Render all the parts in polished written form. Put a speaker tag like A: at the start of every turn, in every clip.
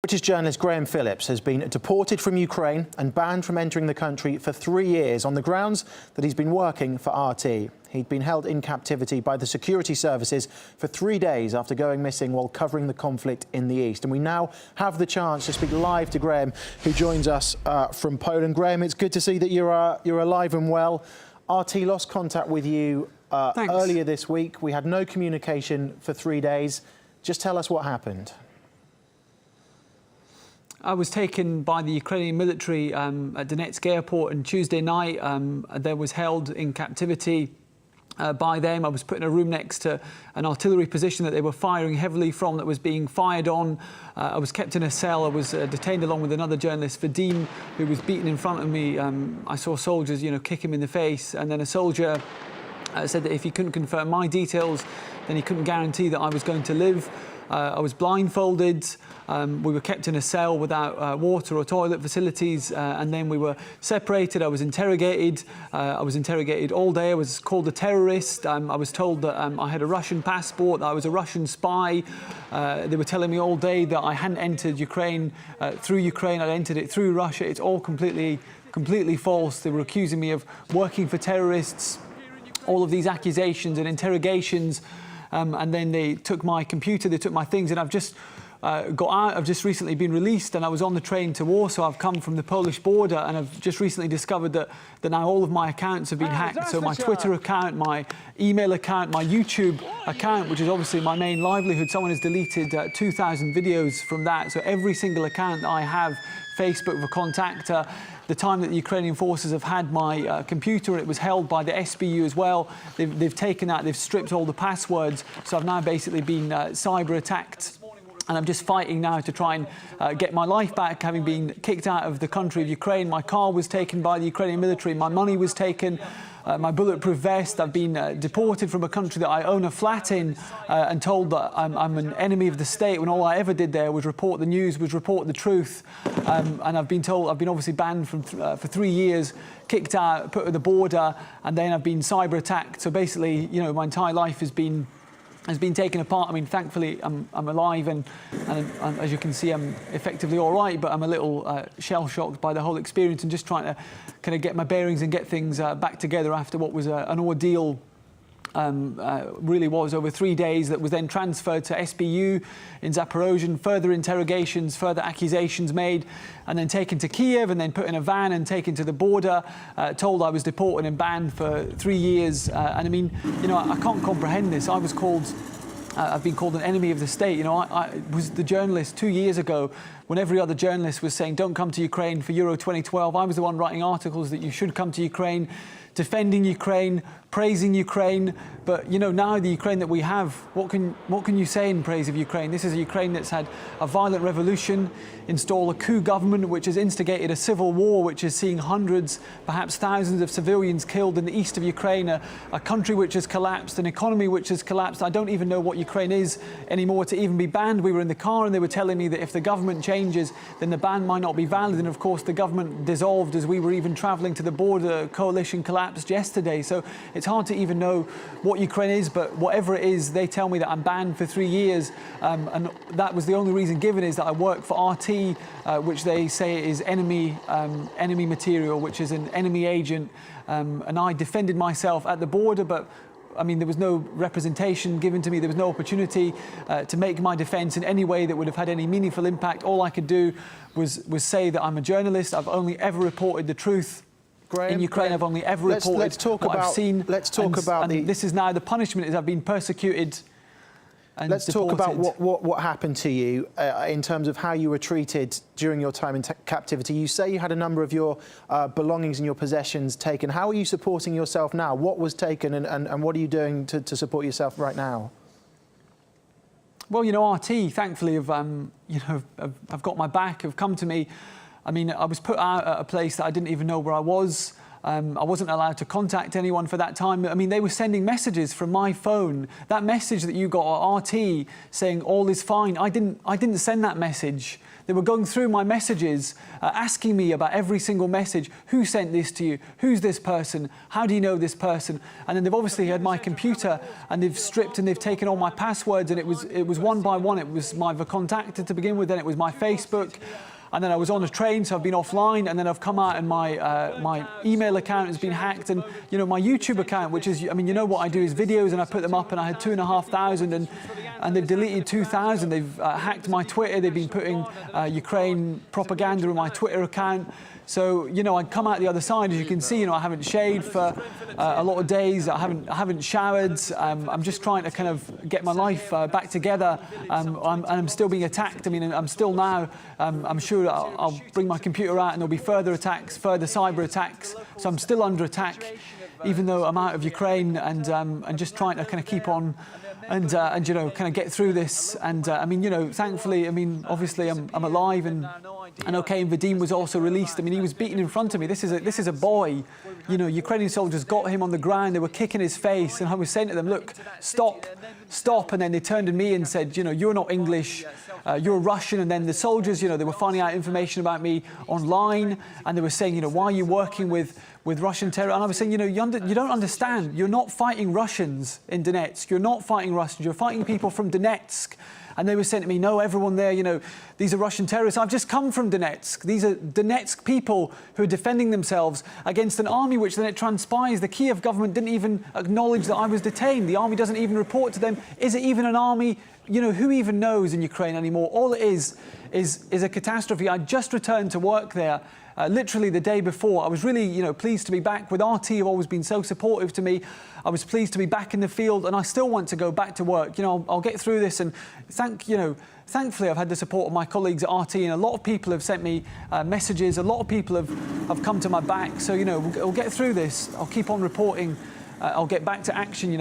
A: British journalist Graham Phillips has been deported from Ukraine and banned from entering the country for 3 years on the grounds that he's been working for RT. He'd been held in captivity by the security services for 3 days after going missing while covering the conflict in the east. And we now have the chance to speak live to Graham, who joins us from Poland. Graham, it's good to see that you're alive and well. RT lost contact with you earlier this week. We had no communication for 3 days. Just tell us what happened.
B: I was taken by the Ukrainian military at Donetsk airport on Tuesday night. I was held in captivity by them. I was put in a room next to an artillery position that they were firing heavily from, that was being fired on. I was kept in a cell. I was detained along with another journalist, Vadim, who was beaten in front of me. I saw soldiers, kick him in the face. And then a soldier said that if he couldn't confirm my details, then he couldn't guarantee that I was going to live. I was blindfolded. We were kept in a cell without water or toilet facilities, and then we were separated. I was interrogated. All day. I was called a terrorist. I was told that I had a Russian passport, that I was a Russian spy. They were telling me all day that I hadn't entered Ukraine through Ukraine. I'd entered it through Russia. It's all completely false. They were accusing me of working for terrorists. All of these accusations and interrogations. And then they took my computer, they took my things, and I've just got out. I've just recently been released, and I was on the train to Warsaw. I've come from the Polish border, and I've just recently discovered that now all of my accounts have been hacked. So my Twitter account, my email account, my YouTube account, which is obviously my main livelihood, someone has deleted 2,000 videos from that. So every single account that I have, Facebook for contact, the time that the Ukrainian forces have had my computer, it was held by the SBU as well. They've taken that, they've stripped all the passwords. So I've now basically been cyber attacked. And I'm just fighting now to try and get my life back, having been kicked out of the country of Ukraine. My car was taken by the Ukrainian military. My money was taken. My bulletproof vest. I've been deported from a country that I own a flat in and told that I'm an enemy of the state, when all I ever did there was report the news, was report the truth. And I've been told, I've been obviously banned from for 3 years, kicked out, put at the border, and then I've been cyber attacked. So basically, my entire life has been taken apart. I mean, thankfully, I'm alive, and as you can see, I'm effectively all right, but I'm a little shell-shocked by the whole experience and just trying to kind of get my bearings and get things back together after what was an ordeal. Really was over 3 days, that was then transferred to SBU in Zaporozhye, further interrogations, further accusations made, and then taken to Kiev, and then put in a van and taken to the border, told I was deported and banned for 3 years. And I mean, I can't comprehend this. I've been called an enemy of the state. I was the journalist 2 years ago when every other journalist was saying, don't come to Ukraine for Euro 2012. I was the one writing articles that you should come to Ukraine, defending Ukraine, praising Ukraine. But, now the Ukraine that we have, what can you say in praise of Ukraine? This is a Ukraine that's had a violent revolution, install a coup government, which has instigated a civil war, which is seeing hundreds, perhaps thousands of civilians killed in the east of Ukraine, a country which has collapsed, an economy which has collapsed. I don't even know what Ukraine is anymore to even be banned. We were in the car and they were telling me that if the government changes, then the ban might not be valid. And of course, the government dissolved as we were even traveling to the border. Coalition collapsed yesterday. So it's hard to even know what Ukraine is, but whatever it is, they tell me that I'm banned for 3 years. And that was the only reason given, is that I work for RT, which they say is enemy material, which is an enemy agent. And I defended myself at the border, but I mean, there was no representation given to me. There was no opportunity to make my defence in any way that would have had any meaningful impact. All I could do was say that I'm a journalist. I've only ever reported the truth. Graham, in Ukraine, I've only ever reported what I've seen.
A: Let's talk about
B: this is now the punishment, is I've been persecuted. And
A: let's talk about what happened to you in terms of how you were treated during your time in captivity. You say you had a number of your belongings and your possessions taken. How are you supporting yourself now? What was taken, and what are you doing to support yourself right now?
B: Well, RT, thankfully, have got my back, have come to me. I mean, I was put out at a place that I didn't even know where I was. I wasn't allowed to contact anyone for that time. I mean, they were sending messages from my phone. That message that you got at RT saying all is fine, I didn't send that message. they were going through my messages, asking me about every single message. Who sent this to you? Who's this person? How do you know this person? And then they've obviously had my computer, and they've stripped and they've taken all my passwords, and it was one by one. It was my Contacted to begin with, then it was my Facebook. And then I was on a train, so I've been offline, and then I've come out and my email account has been hacked, and my YouTube account, which is, what I do is videos, and I put them up, and I had 2,500, and they've deleted 2,000. They've hacked my Twitter. They've been putting Ukraine propaganda in my Twitter account. So, I come out the other side, as you can see, I haven't shaved for a lot of days. I haven't showered. I'm just trying to kind of get my life back together. I'm still being attacked. I'm still now, I'm sure I'll bring my computer out and there'll be further attacks, further cyber attacks. So I'm still under attack, even though I'm out of Ukraine, and just trying to kind of keep on and kind of get through this. And thankfully, obviously I'm alive and okay. And Vadim was also released. He was beaten in front of me. This is a boy. Ukrainian soldiers got him on the ground. They were kicking his face, and I was saying to them, "Look, stop." And then they turned to me and said, "You're not English. You're Russian." And then the soldiers, they were finding out information about me online, and they were saying, "Why are you working with Russian terror?" And I was saying, you don't understand. You're not fighting Russians in Donetsk. You're not fighting Russians. You're fighting people from Donetsk. And they were saying to me, "No, everyone there, these are Russian terrorists." I've just come from Donetsk. These are Donetsk people who are defending themselves against an army which then it transpires the Kiev government didn't even acknowledge that I was detained. The army doesn't even report to them. Is it even an army? Who even knows in Ukraine anymore? All it is a catastrophe. I just returned to work there. Literally the day before. I was really, pleased to be back with RT, who've always been so supportive to me. I was pleased to be back in the field, and I still want to go back to work. I'll get through this, and thankfully I've had the support of my colleagues at RT, and a lot of people have sent me messages. A lot of people have come to my back. So, we'll get through this. I'll keep on reporting. I'll get back to action.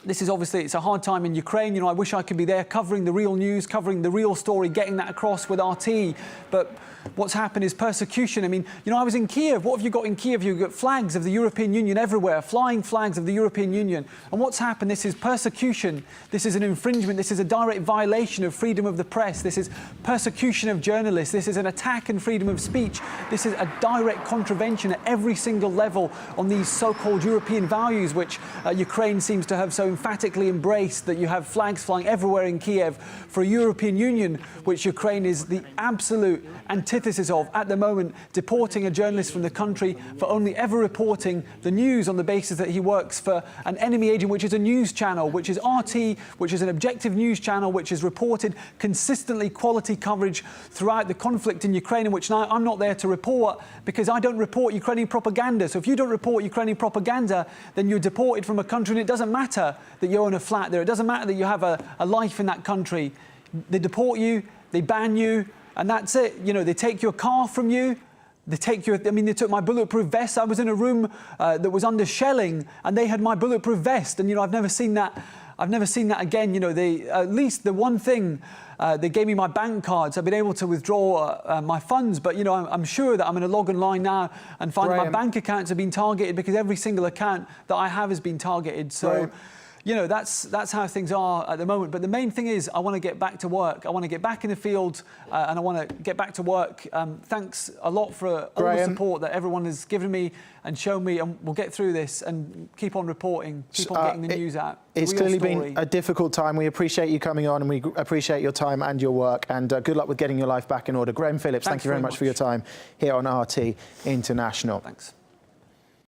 B: This is obviously, it's a hard time in Ukraine. I wish I could be there covering the real news, covering the real story, getting that across with RT. But what's happened is persecution. I was in Kiev. What have you got in Kiev? You've got flags of the European Union everywhere, flying flags of the European Union. And what's happened? This is persecution. This is an infringement. This is a direct violation of freedom of the press. This is persecution of journalists. This is an attack on freedom of speech. This is a direct contravention at every single level on these so-called European values, which Ukraine seems to have so emphatically embraced, that you have flags flying everywhere in Kiev for a European Union, which Ukraine is the absolute antithesis of at the moment, deporting a journalist from the country for only ever reporting the news on the basis that he works for an enemy agent, which is a news channel, which is RT, which is an objective news channel, which has reported consistently quality coverage throughout the conflict in Ukraine, in which now I'm not there to report because I don't report Ukrainian propaganda. So if you don't report Ukrainian propaganda, then you're deported from a country, and it doesn't matter that you own a flat there. It doesn't matter that you have a life in that country. They deport you, they ban you, and that's it. They take your car from you. They took my bulletproof vest. I was in a room that was under shelling, and they had my bulletproof vest. And I've never seen that. I've never seen that again. They, at least the one thing, they gave me my bank cards. I've been able to withdraw my funds, but I'm sure that I'm going to log online now and find that my bank accounts have been targeted, because every single account that I have has been targeted. So. That's how things are at the moment. But the main thing is I want to get back to work. I want to get back in the field, and I want to get back to work. Thanks a lot for all the support that everyone has given me and shown me, and we'll get through this and keep on reporting, keep on getting the news out.
A: It's clearly been a difficult time. We appreciate you coming on, and we appreciate your time and your work, and good luck with getting your life back in order. Graham Phillips, thank you very much for your time here on RT International.
B: Thanks.